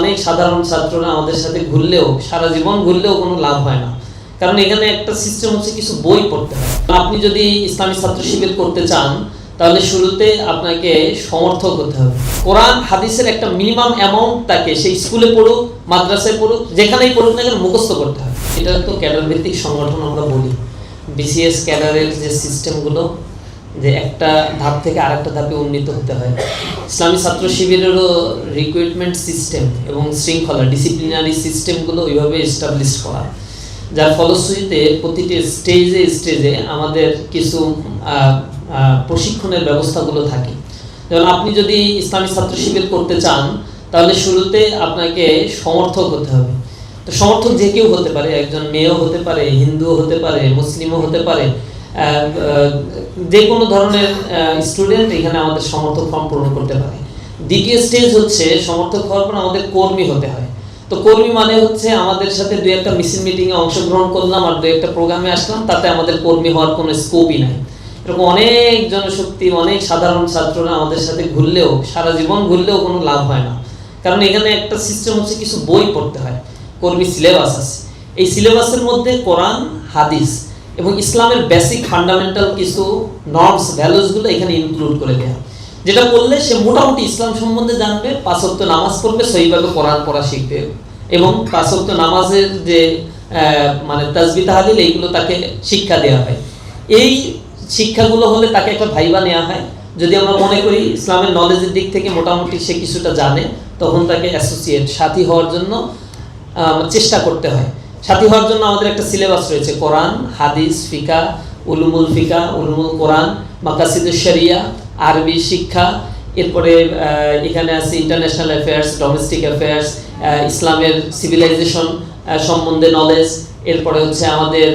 অনেক সাধারণ ছাত্ররা আমাদের সাথে ঘুরলেও সারা জীবন ঘুরলেও কোনো লাভ হয় না। কারণ এখানে একটা সিস্টেম হচ্ছে কিছু বই পড়তে হয়। আপনি যদি ইসলামী ছাত্র শিবির করতে চান তাহলে শুরুতে আপনাকে সমর্থক হতে হবে। কোরআন হাদিসের একটা মিনিমাম অ্যামাউন্ট তাকে সেই স্কুলে পড়ুক, মাদ্রাসায় পড়ুক, যেখানেই পড়ুক না কেন মুখস্থ করতে হয়। এটা তো ক্যাডার ভিত্তিক সংগঠন আমরা বলি। বিসিএস ক্যাডারের যে সিস্টেমগুলো, যে একটা ধাপ থেকে আরেকটা ধাপে উন্নীত হতে হয়। ইসলামী ছাত্র শিবিরেরও রিক্রুটমেন্ট সিস্টেম এবং শৃঙ্খলা ডিসিপ্লিনারি সিস্টেমগুলো ওইভাবে এস্টাবলিশ করা, যার ফলশ্রুতিতে প্রতিটি স্টেজে আমাদের কিছু প্রশিক্ষণের ব্যবস্থাগুলো থাকে। যেমন আপনি যদি ইসলামী ছাত্র শিবির করতে চান তাহলে শুরুতে আপনাকে সমর্থক হতে হবে। তো সমর্থক যে কেউ হতে পারে, একজন মেয়েও হতে পারে, হিন্দুও হতে পারে, মুসলিমও হতে পারে, যে কোনো ধরনের স্টুডেন্ট এখানে আমাদের সমর্থক ফর্ম পূরণ করতে পারে। দ্বিতীয় স্টেজ হচ্ছে সমর্থক হওয়ার পর আমাদের কর্মী হতে হয়। তো কর্মী মানে হচ্ছে আমাদের সাথে দুই একটা মিছিল মিটিংয়ে অংশগ্রহণ করলাম আর দুই একটা প্রোগ্রামে আসলাম, তাতে আমাদের কর্মী হওয়ার কোনো স্কোপই নাই। এরকম অনেক জনশক্তি, অনেক সাধারণ ছাত্ররা আমাদের সাথে ঘুরলেও সারা জীবন ঘুরলেও কোনো লাভ হয় না। কারণ এখানে একটা সিস্টেম হচ্ছে কিছু বই পড়তে হয়, কর্মী সিলেবাস আছে। এই সিলেবাসের মধ্যে কোরআন, হাদিস এবং ইসলামের বেসিক ফান্ডামেন্টাল কিছু নর্মস, ভ্যালুসগুলো এখানে ইনক্লুড করে দেওয়া, যেটা করলে সে মোটামুটি ইসলাম সম্বন্ধে জানবে, 5 ওয়াক্ত নামাজ পড়বে, সহিভাবে কোরআন পড়া শিখবে এবং 5 ওয়াক্ত নামাজের যে মানে তাসবিহ তাহলিল এইগুলো তাকে শিক্ষা দেওয়া হয়। এই শিক্ষাগুলো হলে তাকে একটা ভাইবা নেওয়া হয়। যদি আমরা মনে করি ইসলামের নলেজের দিক থেকে মোটামুটি সে কিছুটা জানে, তখন তাকে অ্যাসোসিয়েট, সাথী হওয়ার জন্য চেষ্টা করতে হয়। সাথী হওয়ার জন্য আমাদের একটা সিলেবাস রয়েছে, কোরআন, হাদিস, ফিকা, উলুমুল ফিকা, উলুমুল কোরআন, মাকাসিদুশ শরিয়া, আরবি শিক্ষা, এরপরে এখানে আছে ইন্টারন্যাশনাল অ্যাফেয়ার্স, ডোমেস্টিক অ্যাফেয়ার্স, ইসলামের সিভিলাইজেশন সম্বন্ধে নলেজ, এরপরে হচ্ছে আমাদের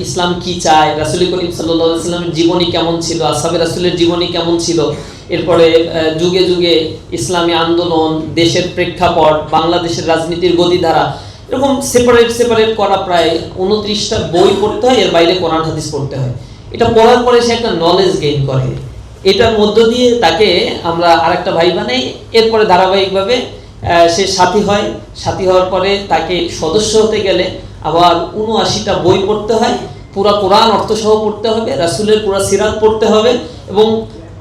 ইসলাম কি চায়, রাসূল করিম সাল্লাল্লাহু আলাইহি ওয়াসাল্লামের জীবনী কেমন ছিল, আসহাবে রাসূলের জীবনী কেমন ছিল, এরপরে যুগে যুগে ইসলামী আন্দোলন, দেশের প্রেক্ষাপট, বাংলাদেশের রাজনীতির গতিধারা, এরকম সেপারেট করা প্রায় 29টা বই পড়তে হয়। এর বাইরে কোরআন হাদিস পড়তে হয়। এটা পড়ার পরে সে একটা নলেজ গেইন করে। এটার মধ্য দিয়ে তাকে আমরা আরেকটা ভাই বানাই। এরপরে ধারাবাহিকভাবে সে সাথী হয়। সাথী হওয়ার পরে তাকে সদস্য হতে গেলে আবার 79টা বই পড়তে হয়, পুরা কোরআন অর্থসহ পড়তে হবে, রাসূলের পুরা সিরাত পড়তে হবে এবং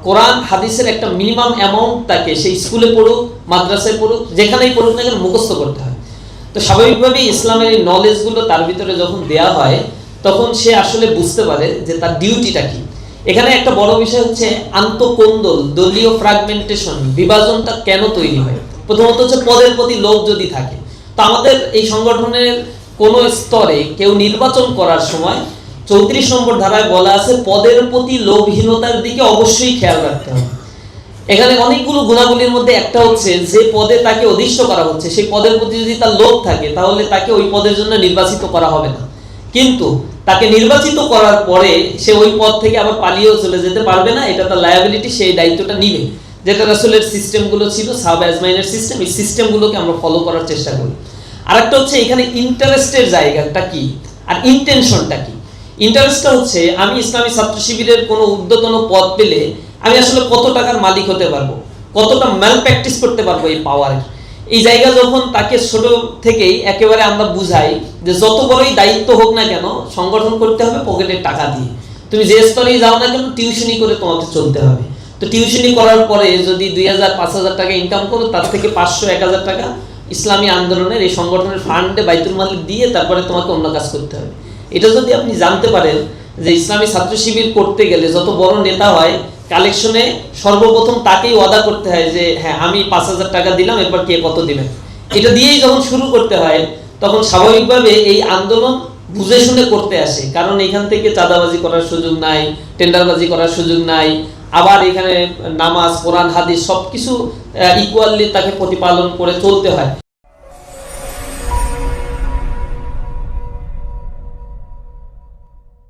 কোরআন হাদিসের একটা মিনিমাম অ্যামাউন্ট তাকে সেই স্কুলে পড়ুক, মাদ্রাসায় পড়ুক, যেখানেই পড়ুক না কেন মুখস্থ করতে হয়। তো স্বাভাবিকভাবেই ইসলামের এই নলেজগুলো তার ভিতরে যখন দেয়া হয় তখন সে আসলে বুঝতে পারে যে তার ডিউটিটা কি। এখানে একটা বড় বিষয় হচ্ছে আন্তঃকোন্দল, দলীয় ফ্র্যাগমেন্টেশন, বিভাজনটা কেন তৈরি হয়। প্রথমত হচ্ছে পদের প্রতি লোভ যদি থাকে। তো আমাদের এই সংগঠনের কোন স্তরে কেউ নির্বাচন করার সময় 34 নম্বর ধারায় বলা আছে পদের প্রতি লোভহীনতার দিকে অবশ্যই খেয়াল রাখতে হবে। এখানে অনেকগুলো গুণাবলীর মধ্যে একটা হচ্ছে যে পদে তাকে অধিষ্ঠ করা হচ্ছে সেই পদের প্রতি যদি তার লোভ থাকে তাহলে তাকে ওই পদের জন্য নির্বাচিত করা হবে না। কিন্তু তাকে নির্বাচিত করার পরে সে ওই পদ থেকে আবার পালিয়েও চলে যেতে পারবে না, এটা তার লায়াবিলিটি, সেই দায়িত্বটা নিবে। যেটা রাসূলের সিস্টেমগুলো ছিল, সাহাবা আজমাইনের সিস্টেম, এই সিস্টেমগুলোকে আমরা ফলো করার চেষ্টা করি। আরেকটা হচ্ছে এখানে ইন্টারেস্টের জায়গাটা কি আর ইন্টেনশনটা কি। ইন্টারেস্টটা হচ্ছে আমি ইসলামী ছাত্র শিবিরের কোনো ঊর্ধ্বতন পদ পেলে আমি আসলে কত টাকার মালিক হতে পারবো, কতটা ম্যাল প্র্যাকটিস করতে পারবো এই পাওয়ারের। এই জায়গা যখন তাকে ছোট থেকেই একেবারে আমরা বুঝাই যে যত বড়ই দায়িত্ব হোক না কেন সংগঠন করতে হবে পকেটের টাকা দিয়ে, তুমি যে স্তরেই যাও না কেন টিউশনি করে তোমাকে চলতে হবে। তো টিউশনি করার পরে যদি 2000-5000 টাকা ইনকাম করো, তার থেকে 500-1000 টাকা ইসলামী আন্দোলনের এই সংগঠনের ফান্ডে বাইতুল মাল দিয়ে তারপরে তোমাকে অন্য কাজ করতে হবে। এটা যদি আপনি জানতে পারেন যে ইসলামী ছাত্র শিবির করতে গেলে যত বড় নেতা হয় কালেকশনে সর্বপ্রথম তাকেই ওয়াদা করতে হয় যে হ্যাঁ আমি 5000 টাকা দিলাম, এরপর কে কত দিবেন, এটা দিয়েই যখন শুরু করতে হয় তখন স্বাভাবিকভাবে এই আন্দোলন বুঝে শুনে করতে আসে। কারণ এখান থেকে চাঁদাবাজি করার সুযোগ নাই, টেন্ডারবাজি করার সুযোগ নাই, আবার এখানে নামাজ, কোরআন, হাদিস সবকিছু ইকুয়ালি তাকে প্রতিপালন করে চলতে হয়।